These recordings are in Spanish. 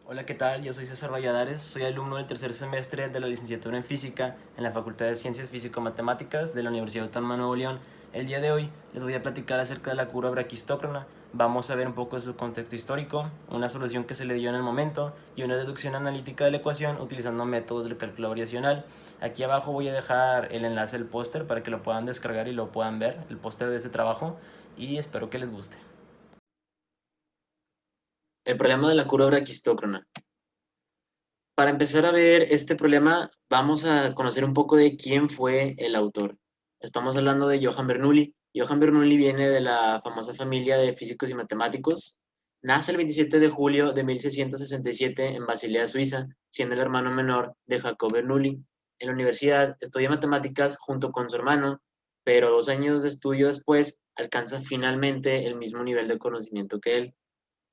Hola, ¿qué tal? Yo soy César Valladares, soy alumno del tercer semestre de la licenciatura en Física en la Facultad de Ciencias Físico-Matemáticas de la Universidad Autónoma de Nuevo León. El día de hoy les voy a platicar acerca de la curva braquistócrona. Vamos a ver un poco de su contexto histórico, una solución que se le dio en el momento y una deducción analítica de la ecuación utilizando métodos del cálculo variacional. Aquí abajo voy a dejar el enlace del póster para que lo puedan descargar y lo puedan ver, el póster de este trabajo, y espero que les guste. El problema de la curva braquistócrona. Para empezar a ver este problema, vamos a conocer un poco de quién fue el autor. Estamos hablando de Johann Bernoulli. Johann Bernoulli viene de la famosa familia de físicos y matemáticos. Nace el 27 de julio de 1667 en Basilea, Suiza, siendo el hermano menor de Jacob Bernoulli. En la universidad estudia matemáticas junto con su hermano, pero 2 años de estudio después alcanza finalmente el mismo nivel de conocimiento que él.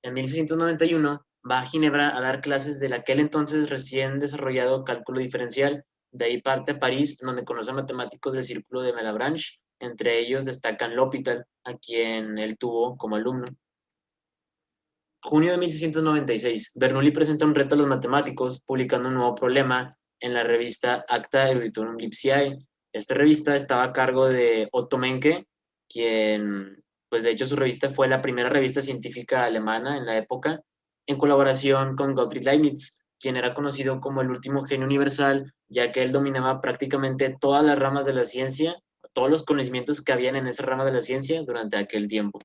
En 1691 va a Ginebra a dar clases del aquel entonces recién desarrollado cálculo diferencial. De ahí parte a París, donde conoce a matemáticos del círculo de Malebranche. Entre ellos destacan L'Hopital, a quien él tuvo como alumno. Junio de 1696, Bernoulli presenta un reto a los matemáticos, publicando un nuevo problema en la revista Acta Eruditorum Lipsiae. Esta revista estaba a cargo de Otto Menke, quien, pues de hecho su revista fue la primera revista científica alemana en la época, en colaboración con Gottfried Leibniz, quien era conocido como el último genio universal, ya que él dominaba prácticamente todas las ramas de la ciencia, todos los conocimientos que habían en esa rama de la ciencia durante aquel tiempo.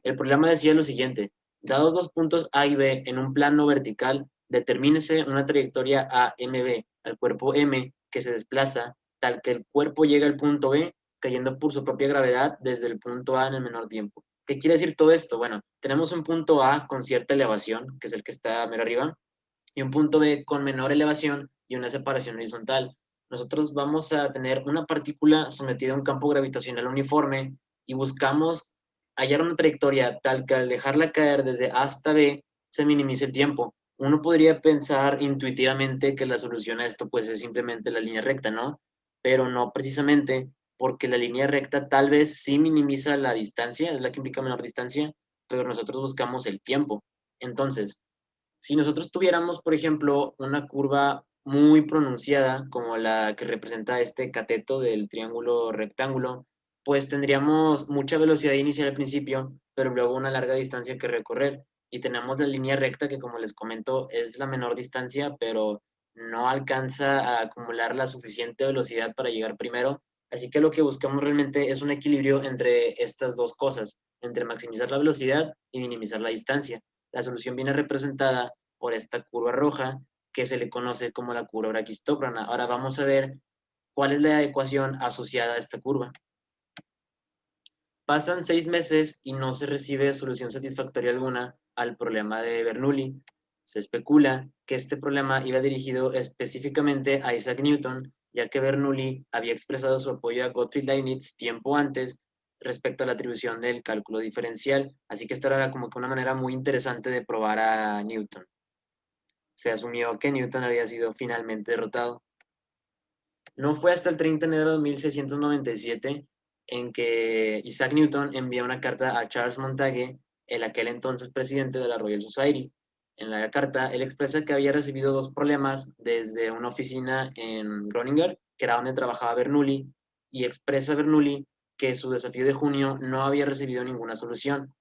El problema decía lo siguiente: dados dos puntos A y B en un plano vertical, determínese una trayectoria AMB al cuerpo M que se desplaza tal que el cuerpo llegue al punto B cayendo por su propia gravedad desde el punto A en el menor tiempo. ¿Qué quiere decir todo esto? Bueno, tenemos un punto A con cierta elevación, que es el que está mero arriba, y un punto B con menor elevación y una separación horizontal. Nosotros vamos a tener una partícula sometida a un campo gravitacional uniforme y buscamos hallar una trayectoria tal que al dejarla caer desde A hasta B se minimice el tiempo. Uno podría pensar intuitivamente que la solución a esto pues es simplemente la línea recta, ¿no? Pero no precisamente, porque la línea recta tal vez sí minimiza la distancia, es la que implica menor distancia, pero nosotros buscamos el tiempo. Entonces, si nosotros tuviéramos, por ejemplo, una curva muy pronunciada, como la que representa este cateto del triángulo rectángulo, pues tendríamos mucha velocidad inicial al principio, pero luego una larga distancia que recorrer. Y tenemos la línea recta que, como les comento, es la menor distancia, pero no alcanza a acumular la suficiente velocidad para llegar primero. Así que lo que buscamos realmente es un equilibrio entre estas dos cosas, entre maximizar la velocidad y minimizar la distancia. La solución viene representada por esta curva roja que se le conoce como la curva braquistócrona. Ahora vamos a ver cuál es la ecuación asociada a esta curva. Pasan 6 meses y no se recibe solución satisfactoria alguna al problema de Bernoulli. Se especula que este problema iba dirigido específicamente a Isaac Newton, ya que Bernoulli había expresado su apoyo a Gottfried Leibniz tiempo antes respecto a la atribución del cálculo diferencial. Así que esta era como que una manera muy interesante de probar a Newton. Se asumió que Newton había sido finalmente derrotado. No fue hasta el 30 de enero de 1697 en que Isaac Newton envía una carta a Charles Montague, el aquel entonces presidente de la Royal Society. En la carta, él expresa que había recibido dos problemas desde una oficina en Groninger, que era donde trabajaba Bernoulli, y expresa a Bernoulli que su desafío de junio no había recibido ninguna solución.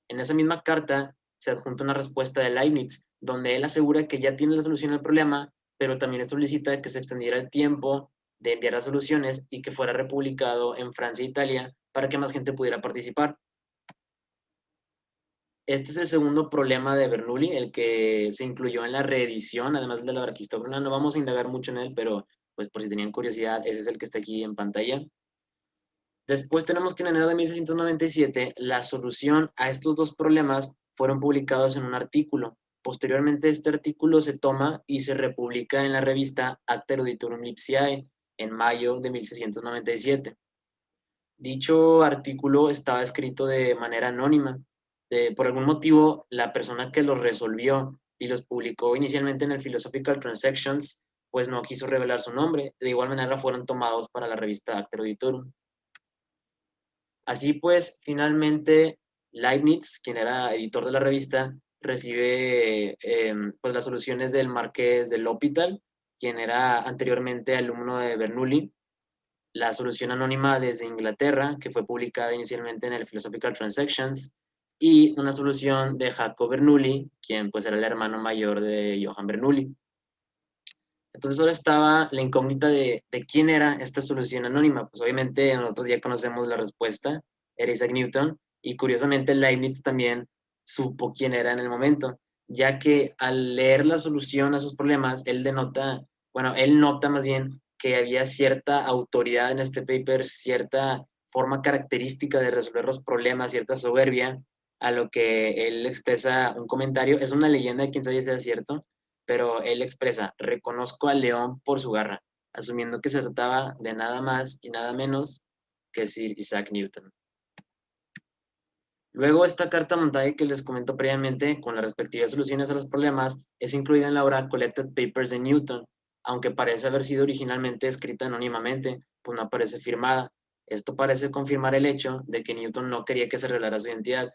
En esa misma carta se adjunta una respuesta de Leibniz, donde él asegura que ya tiene la solución al problema, pero también solicita que se extendiera el tiempo de enviar las soluciones y que fuera republicado en Francia e Italia para que más gente pudiera participar. Este es el segundo problema de Bernoulli, el que se incluyó en la reedición, además de la braquistócrona. No vamos a indagar mucho en él, pero pues por si tenían curiosidad, ese es el que está aquí en pantalla. Después tenemos que en enero de 1697 la solución a estos dos problemas fueron publicados en un artículo. Posteriormente este artículo se toma y se republica en la revista Acta Eruditorum Lipsiae en mayo de 1697. Dicho artículo estaba escrito de manera anónima. Por algún motivo, la persona que los resolvió y los publicó inicialmente en el Philosophical Transactions, pues no quiso revelar su nombre. De igual manera fueron tomados para la revista Acta Eruditorum. Así pues, finalmente Leibniz, quien era editor de la revista, recibe pues las soluciones del Marqués de L'Hôpital, quien era anteriormente alumno de Bernoulli, la solución anónima desde Inglaterra, que fue publicada inicialmente en el Philosophical Transactions, y una solución de Jacob Bernoulli, quien pues era el hermano mayor de Johann Bernoulli. Entonces ahora estaba la incógnita de quién era esta solución anónima. Pues obviamente nosotros ya conocemos la respuesta, era Isaac Newton, y curiosamente Leibniz también supo quién era en el momento, ya que al leer la solución a sus problemas, él nota más bien que había cierta autoridad en este paper, cierta forma característica de resolver los problemas, cierta soberbia, a lo que él expresa un comentario. Es una leyenda, quién sabe si es cierto, pero él expresa: reconozco al león por su garra, asumiendo que se trataba de nada más y nada menos que Sir Isaac Newton. Luego, esta carta montaje que les comento previamente, con las respectivas soluciones a los problemas, es incluida en la obra Collected Papers de Newton, aunque parece haber sido originalmente escrita anónimamente, pues no aparece firmada. Esto parece confirmar el hecho de que Newton no quería que se revelara su identidad.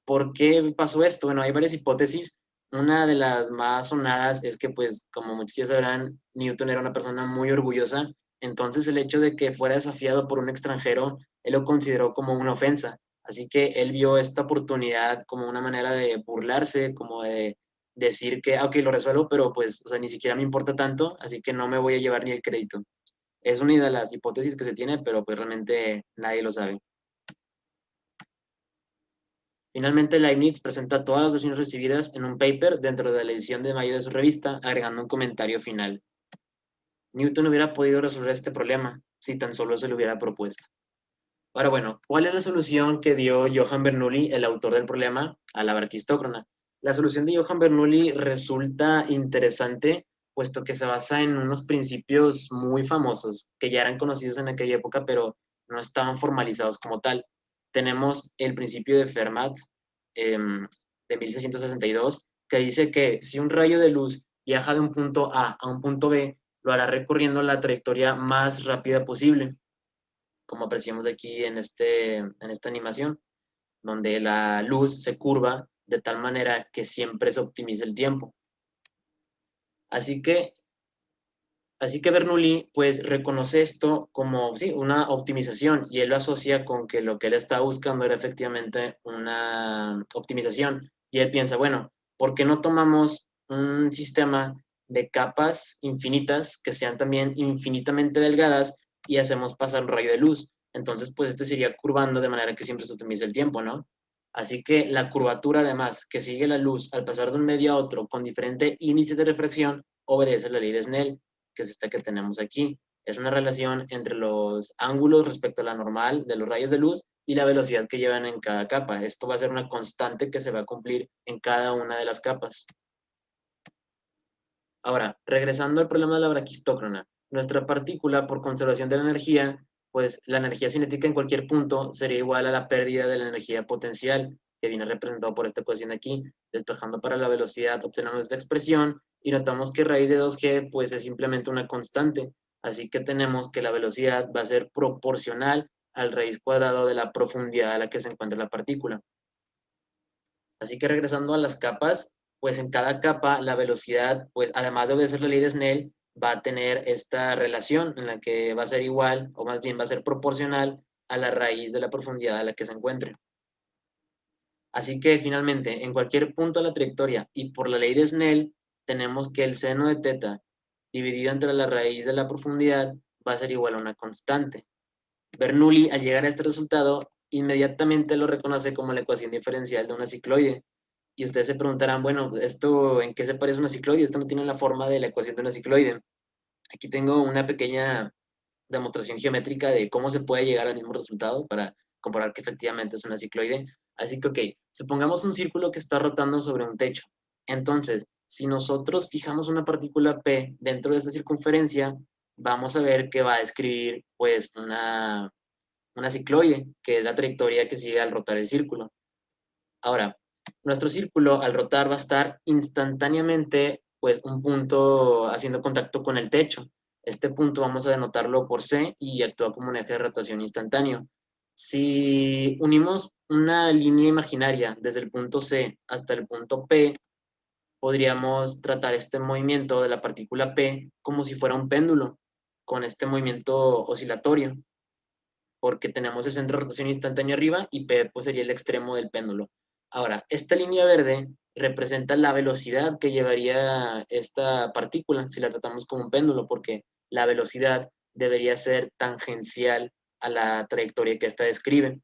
¿Por qué pasó esto? Bueno, hay varias hipótesis. Una de las más sonadas es que, pues, como muchos ya sabrán, Newton era una persona muy orgullosa, entonces el hecho de que fuera desafiado por un extranjero, él lo consideró como una ofensa. Así que él vio esta oportunidad como una manera de burlarse, como de decir que, ok, lo resuelvo, pero pues, o sea, ni siquiera me importa tanto, así que no me voy a llevar ni el crédito. Es una de las hipótesis que se tiene, pero pues realmente nadie lo sabe. Finalmente, Leibniz presenta todas las opciones recibidas en un paper dentro de la edición de mayo de su revista, agregando un comentario final. Newton hubiera podido resolver este problema si tan solo se lo hubiera propuesto. Ahora, bueno, ¿cuál es la solución que dio Johann Bernoulli, el autor del problema, a la braquistócrona? La solución de Johann Bernoulli resulta interesante, puesto que se basa en unos principios muy famosos, que ya eran conocidos en aquella época, pero no estaban formalizados como tal. Tenemos el principio de Fermat, de 1662, que dice que si un rayo de luz viaja de un punto A un punto B, lo hará recorriendo la trayectoria más rápida posible, como apreciamos aquí en esta animación, donde la luz se curva de tal manera que siempre se optimiza el tiempo. Así que, así que Bernoulli pues reconoce esto como sí, una optimización, y él lo asocia con que lo que él estaba buscando era efectivamente una optimización. Y él piensa, bueno, ¿por qué no tomamos un sistema de capas infinitas que sean también infinitamente delgadas y hacemos pasar un rayo de luz? Entonces, pues este sería curvando de manera que siempre se optimice el tiempo, ¿no? Así que la curvatura, además, que sigue la luz al pasar de un medio a otro con diferente índice de refracción, obedece a la ley de Snell, que es esta que tenemos aquí. Es una relación entre los ángulos respecto a la normal de los rayos de luz y la velocidad que llevan en cada capa. Esto va a ser una constante que se va a cumplir en cada una de las capas. Ahora, regresando al problema de la braquistócrona, nuestra partícula, por conservación de la energía, pues la energía cinética en cualquier punto sería igual a la pérdida de la energía potencial, que viene representado por esta ecuación de aquí. Despejando para la velocidad, obtenemos esta expresión y notamos que raíz de 2g pues es simplemente una constante. Así que tenemos que la velocidad va a ser proporcional al raíz cuadrado de la profundidad a la que se encuentra la partícula. Así que regresando a las capas, pues en cada capa la velocidad, pues además de obedecer la ley de Snell, va a tener esta relación en la que va a ser igual, o más bien va a ser proporcional a la raíz de la profundidad a la que se encuentre. Así que finalmente, en cualquier punto de la trayectoria y por la ley de Snell, tenemos que el seno de teta dividido entre la raíz de la profundidad va a ser igual a una constante. Bernoulli, al llegar a este resultado, inmediatamente lo reconoce como la ecuación diferencial de una cicloide. Y ustedes se preguntarán, bueno, ¿esto en qué se parece a una cicloide? Esto no tiene la forma de la ecuación de una cicloide. Aquí tengo una pequeña demostración geométrica de cómo se puede llegar al mismo resultado para comprobar que efectivamente es una cicloide. Así que, ok, supongamos un círculo que está rotando sobre un techo. Entonces, si nosotros fijamos una partícula P dentro de esta circunferencia, vamos a ver que va a describir pues una cicloide, que es la trayectoria que sigue al rotar el círculo. Ahora, nuestro círculo al rotar va a estar instantáneamente, pues, un punto haciendo contacto con el techo. Este punto vamos a denotarlo por C y actúa como un eje de rotación instantáneo. Si unimos una línea imaginaria desde el punto C hasta el punto P, podríamos tratar este movimiento de la partícula P como si fuera un péndulo, con este movimiento oscilatorio, porque tenemos el centro de rotación instantáneo arriba y P pues, sería el extremo del péndulo. Ahora, esta línea verde representa la velocidad que llevaría esta partícula si la tratamos como un péndulo, porque la velocidad debería ser tangencial a la trayectoria que ésta describe.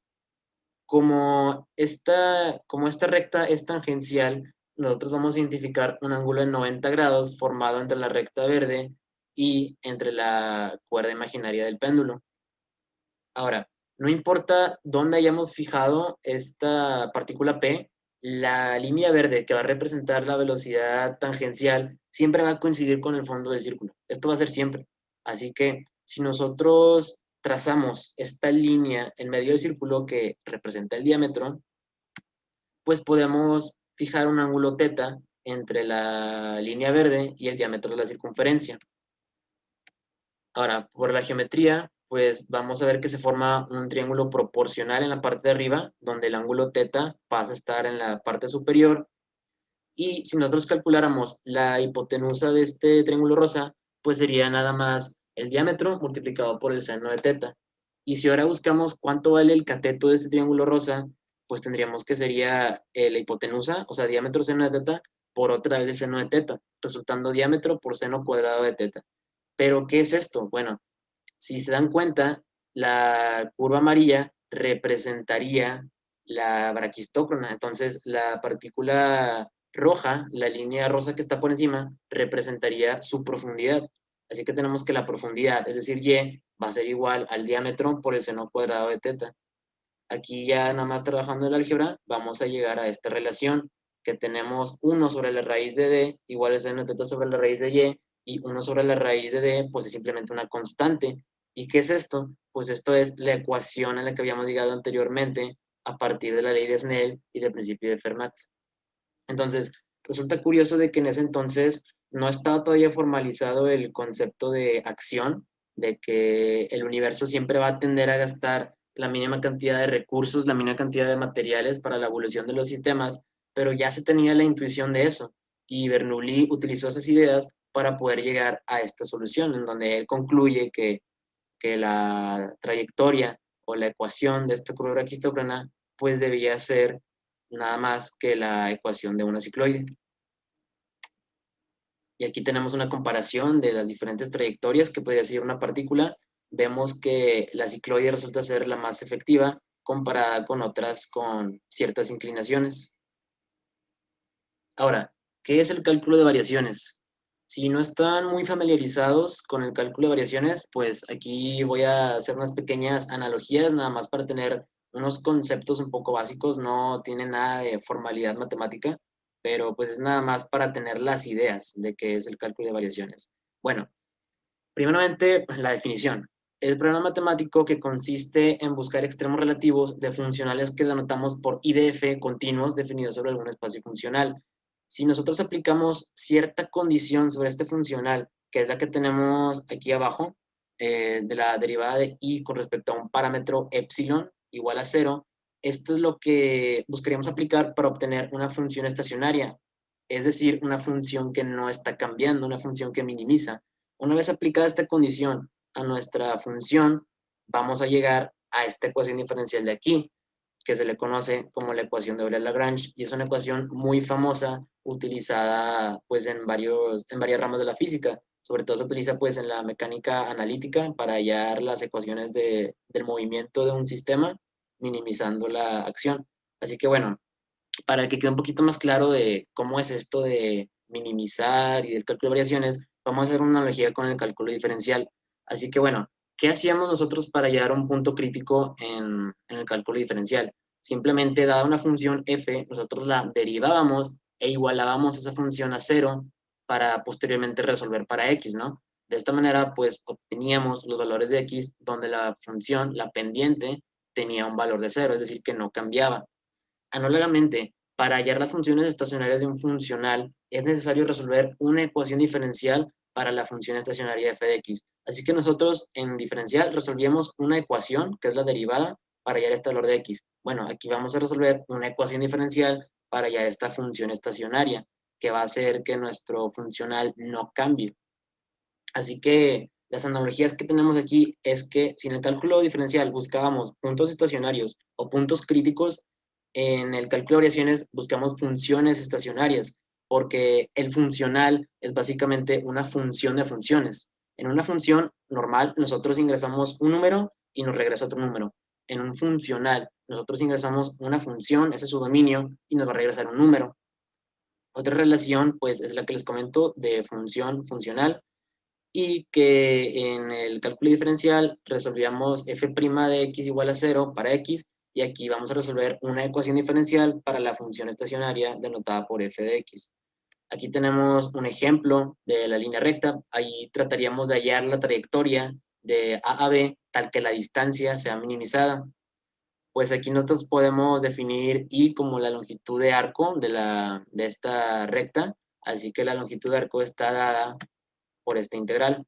Como esta recta es tangencial, nosotros vamos a identificar un ángulo de 90 grados formado entre la recta verde y entre la cuerda imaginaria del péndulo. Ahora, no importa dónde hayamos fijado esta partícula P, la línea verde que va a representar la velocidad tangencial siempre va a coincidir con el fondo del círculo. Esto va a ser siempre. Así que si nosotros trazamos esta línea en medio del círculo que representa el diámetro, pues podemos fijar un ángulo θ entre la línea verde y el diámetro de la circunferencia. Ahora, por la geometría, pues vamos a ver que se forma un triángulo proporcional en la parte de arriba, donde el ángulo θ pasa a estar en la parte superior. Y si nosotros calculáramos la hipotenusa de este triángulo rosa, pues sería nada más el diámetro multiplicado por el seno de θ. Y si ahora buscamos cuánto vale el cateto de este triángulo rosa, pues tendríamos que sería la hipotenusa, o sea, diámetro seno de θ, por otra vez el seno de θ, resultando diámetro por seno cuadrado de θ. Pero, ¿qué es esto? Bueno, si se dan cuenta, la curva amarilla representaría la braquistócrona. Entonces, la partícula roja, la línea rosa que está por encima, representaría su profundidad. Así que tenemos que la profundidad, es decir, y, va a ser igual al diámetro por el seno cuadrado de θ. Aquí ya nada más trabajando el álgebra, vamos a llegar a esta relación que tenemos 1 sobre la raíz de d igual a seno de θ sobre la raíz de y 1 sobre la raíz de d, pues es simplemente una constante. ¿Y qué es esto? Pues esto es la ecuación a la que habíamos llegado anteriormente a partir de la ley de Snell y del principio de Fermat. Entonces, resulta curioso de que en ese entonces no estaba todavía formalizado el concepto de acción, de que el universo siempre va a tender a gastar la mínima cantidad de recursos, la mínima cantidad de materiales para la evolución de los sistemas, pero ya se tenía la intuición de eso. Y Bernoulli utilizó esas ideas para poder llegar a esta solución, en donde él concluye que la trayectoria o la ecuación de esta curva braquistócrona pues debía ser nada más que la ecuación de una cicloide. Y aquí tenemos una comparación de las diferentes trayectorias que podría seguir una partícula. Vemos que la cicloide resulta ser la más efectiva comparada con otras con ciertas inclinaciones. Ahora, ¿qué es el cálculo de variaciones? Si no están muy familiarizados con el cálculo de variaciones, pues aquí voy a hacer unas pequeñas analogías, nada más para tener unos conceptos un poco básicos, no tiene nada de formalidad matemática, pero pues es nada más para tener las ideas de qué es el cálculo de variaciones. Bueno, primeramente, la definición. El programa matemático que consiste en buscar extremos relativos de funcionales que denotamos por IDF continuos definidos sobre algún espacio funcional. Si nosotros aplicamos cierta condición sobre este funcional, que es la que tenemos aquí abajo, de la derivada de i con respecto a un parámetro epsilon igual a 0, esto es lo que buscaríamos aplicar para obtener una función estacionaria, es decir, una función que no está cambiando, una función que minimiza. Una vez aplicada esta condición a nuestra función, vamos a llegar a esta ecuación diferencial de aquí, que se le conoce como la ecuación de Euler-Lagrange, y es una ecuación muy famosa, utilizada pues en varias ramas de la física. Sobre todo se utiliza pues en la mecánica analítica para hallar las ecuaciones del movimiento de un sistema, minimizando la acción. Así que bueno, para que quede un poquito más claro de cómo es esto de minimizar y del cálculo de variaciones, vamos a hacer una analogía con el cálculo diferencial. Así que bueno, ¿qué hacíamos nosotros para llegar a un punto crítico en el cálculo diferencial? Simplemente, dada una función f, nosotros la derivábamos e igualábamos esa función a cero para posteriormente resolver para x, ¿no? De esta manera, pues obteníamos los valores de x donde la función, la pendiente, tenía un valor de cero, es decir, que no cambiaba. Análogamente, para hallar las funciones estacionarias de un funcional, es necesario resolver una ecuación diferencial para la función estacionaria f de x. Así que nosotros en diferencial resolvíamos una ecuación, que es la derivada, para hallar este valor de x? Bueno, aquí vamos a resolver una ecuación diferencial para hallar esta función estacionaria, que va a hacer que nuestro funcional no cambie. Así que las analogías que tenemos aquí es que si en el cálculo diferencial buscábamos puntos estacionarios o puntos críticos, en el cálculo de variaciones buscamos funciones estacionarias, porque el funcional es básicamente una función de funciones. En una función normal, nosotros ingresamos un número y nos regresa otro número. En un funcional, nosotros ingresamos una función, ese es su dominio, y nos va a regresar un número. Otra relación, pues, es la que les comento de función funcional, y que en el cálculo diferencial resolvíamos f' de x igual a 0 para x, y aquí vamos a resolver una ecuación diferencial para la función estacionaria denotada por f de x. Aquí tenemos un ejemplo de la línea recta. Ahí trataríamos de hallar la trayectoria de A a B tal que la distancia sea minimizada. Pues aquí nosotros podemos definir y como la longitud de arco de esta recta, así que la longitud de arco está dada por esta integral.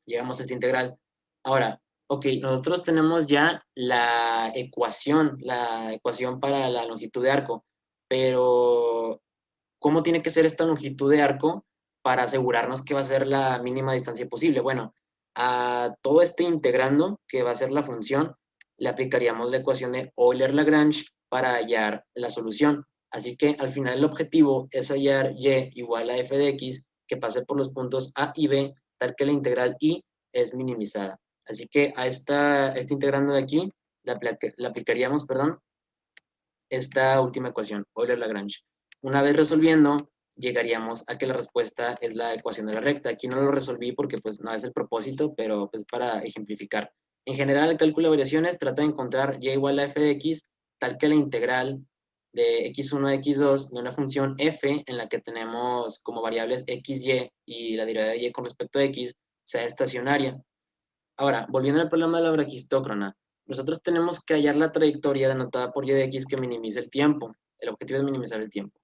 Llegamos a esta integral. Ahora, ok, nosotros tenemos ya la ecuación para la longitud de arco, pero ¿cómo tiene que ser esta longitud de arco para asegurarnos que va a ser la mínima distancia posible? Bueno, a todo este integrando, que va a ser la función, le aplicaríamos la ecuación de Euler-Lagrange para hallar la solución. Así que al final el objetivo es hallar y igual a f de x que pase por los puntos a y b, tal que la integral y es minimizada. Así que a este integrando de aquí le aplicaríamos, perdón, esta última ecuación, Euler-Lagrange. Una vez resolviendo, llegaríamos a que la respuesta es la ecuación de la recta. Aquí no lo resolví porque pues no es el propósito, pero pues para ejemplificar. En general, el cálculo de variaciones trata de encontrar y igual a f de x, tal que la integral de x1 a x2 de una función f en la que tenemos como variables x, y la derivada de y con respecto a x sea estacionaria. Ahora, volviendo al problema de la braquistócrona, nosotros tenemos que hallar la trayectoria denotada por y de x que minimice el tiempo. El objetivo es minimizar el tiempo.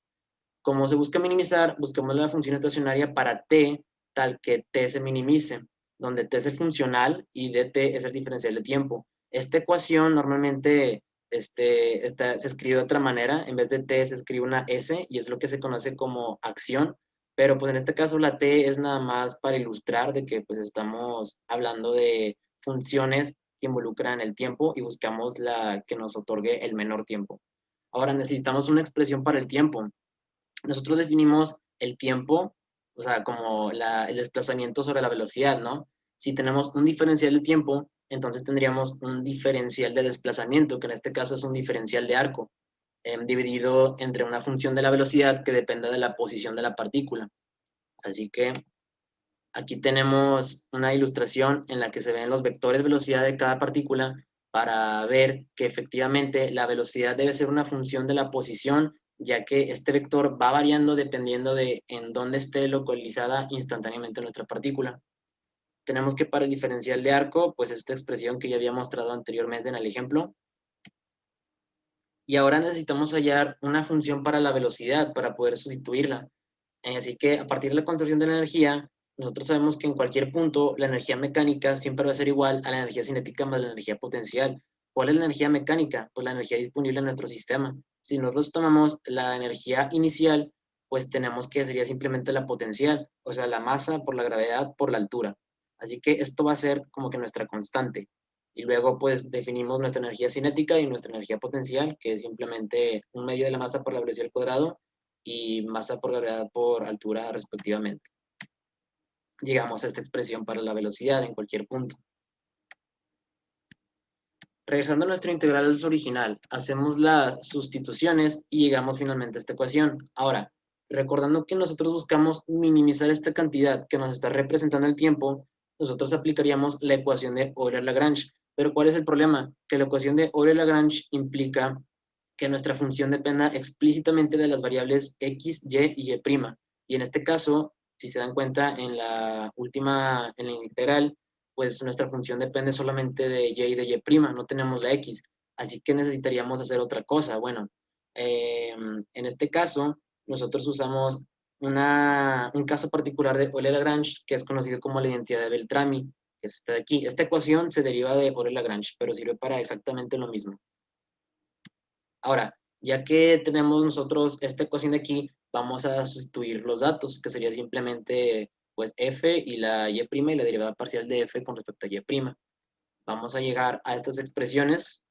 Como se busca minimizar, buscamos la función estacionaria para t, tal que t se minimice, donde t es el funcional y dt es el diferencial de tiempo. Esta ecuación normalmente se escribe de otra manera. En vez de t se escribe una s y es lo que se conoce como acción, pero pues en este caso la t es nada más para ilustrar de que pues estamos hablando de funciones que involucran el tiempo y buscamos la que nos otorgue el menor tiempo. Ahora necesitamos una expresión para el tiempo. Nosotros definimos el tiempo, o sea, como el desplazamiento sobre la velocidad, ¿no? Si tenemos un diferencial de tiempo, entonces tendríamos un diferencial de desplazamiento, que en este caso es un diferencial de arco, dividido entre una función de la velocidad que dependa de la posición de la partícula. Así que aquí tenemos una ilustración en la que se ven los vectores de velocidad de cada partícula para ver que efectivamente la velocidad debe ser una función de la posición, ya que este vector va variando dependiendo de en dónde esté localizada instantáneamente nuestra partícula. Tenemos que para el diferencial de arco, pues esta expresión que ya había mostrado anteriormente en el ejemplo. Y ahora necesitamos hallar una función para la velocidad para poder sustituirla. Así que a partir de la conservación de la energía, nosotros sabemos que en cualquier punto la energía mecánica siempre va a ser igual a la energía cinética más la energía potencial. ¿Cuál es la energía mecánica? Pues la energía disponible en nuestro sistema. Si nosotros tomamos la energía inicial, pues tenemos que sería simplemente la potencial, o sea, la masa por la gravedad por la altura. Así que esto va a ser como que nuestra constante. Y luego pues definimos nuestra energía cinética y nuestra energía potencial, que es simplemente un medio de la masa por la velocidad al cuadrado y masa por gravedad por altura respectivamente. Llegamos a esta expresión para la velocidad en cualquier punto. Regresando a nuestro integral original, hacemos las sustituciones y llegamos finalmente a esta ecuación. Ahora, recordando que nosotros buscamos minimizar esta cantidad que nos está representando el tiempo, nosotros aplicaríamos la ecuación de Euler-Lagrange. Pero ¿cuál es el problema? Que la ecuación de Euler-Lagrange implica que nuestra función dependa explícitamente de las variables x, y y'. Y en este caso, si se dan cuenta, en la integral, pues nuestra función depende solamente de y de y', no tenemos la x. Así que necesitaríamos hacer otra cosa. Bueno, en este caso, nosotros usamos un caso particular de Euler-Lagrange, que es conocido como la identidad de Beltrami. que es esta de aquí. Esta ecuación se deriva de Euler-Lagrange, pero sirve para exactamente lo mismo. Ahora, ya que tenemos nosotros esta ecuación de aquí, vamos a sustituir los datos, que sería simplemente pues f y la y' y la derivada parcial de f con respecto a y'. Vamos a llegar a estas expresiones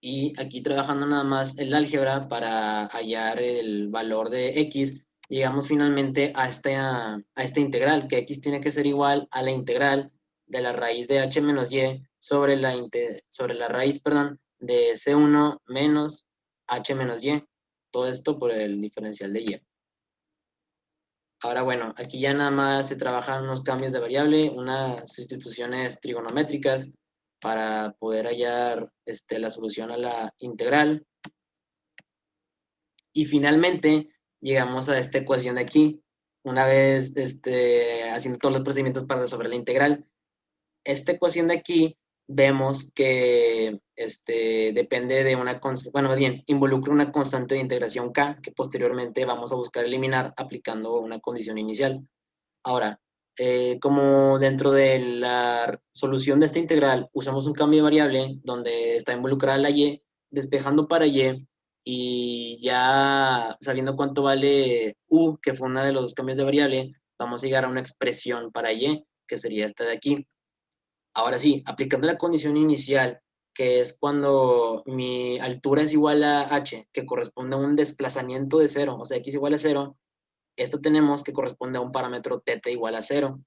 y aquí trabajando nada más el álgebra para hallar el valor de x, llegamos finalmente a esta integral, que x tiene que ser igual a la integral de la raíz de h menos y sobre la raíz, perdón, de c1 menos h menos y. Todo esto por el diferencial de y. Ahora, bueno, aquí ya nada más se trabajan unos cambios de variable, unas sustituciones trigonométricas para poder hallar la solución a la integral. Y finalmente llegamos a esta ecuación de aquí. Una vez haciendo todos los procedimientos para resolver la integral, esta ecuación de aquí vemos que depende de una constante, bueno, más bien, involucra una constante de integración k, que posteriormente vamos a buscar eliminar aplicando una condición inicial. Ahora, como dentro de la solución de esta integral usamos un cambio de variable donde está involucrada la y, despejando para y ya sabiendo cuánto vale u, que fue uno de los cambios de variable, vamos a llegar a una expresión para y, que sería esta de aquí. Ahora sí, aplicando la condición inicial, que es cuando mi altura es igual a h, que corresponde a un desplazamiento de 0, o sea, x igual a 0, esto tenemos que corresponde a un parámetro θ igual a 0.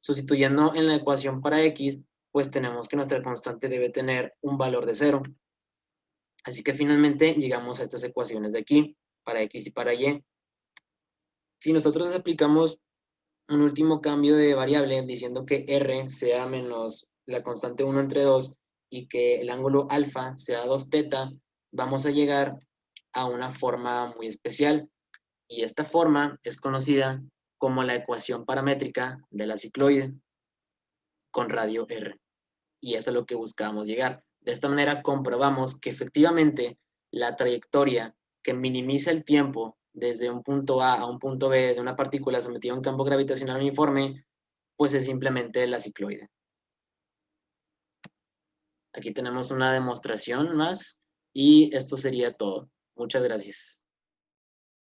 Sustituyendo en la ecuación para x, pues tenemos que nuestra constante debe tener un valor de 0. Así que finalmente llegamos a estas ecuaciones de aquí, para x y para y. Si nosotros aplicamos un último cambio de variable diciendo que r sea menos la constante 1 entre 2 y que el ángulo alfa sea 2θ, vamos a llegar a una forma muy especial. Y esta forma es conocida como la ecuación paramétrica de la cicloide con radio r. Y eso es lo que buscábamos llegar. De esta manera comprobamos que efectivamente la trayectoria que minimiza el tiempo desde un punto A un punto B de una partícula sometida a un campo gravitacional uniforme, pues es simplemente la cicloide. Aquí tenemos una demostración más y esto sería todo. Muchas gracias.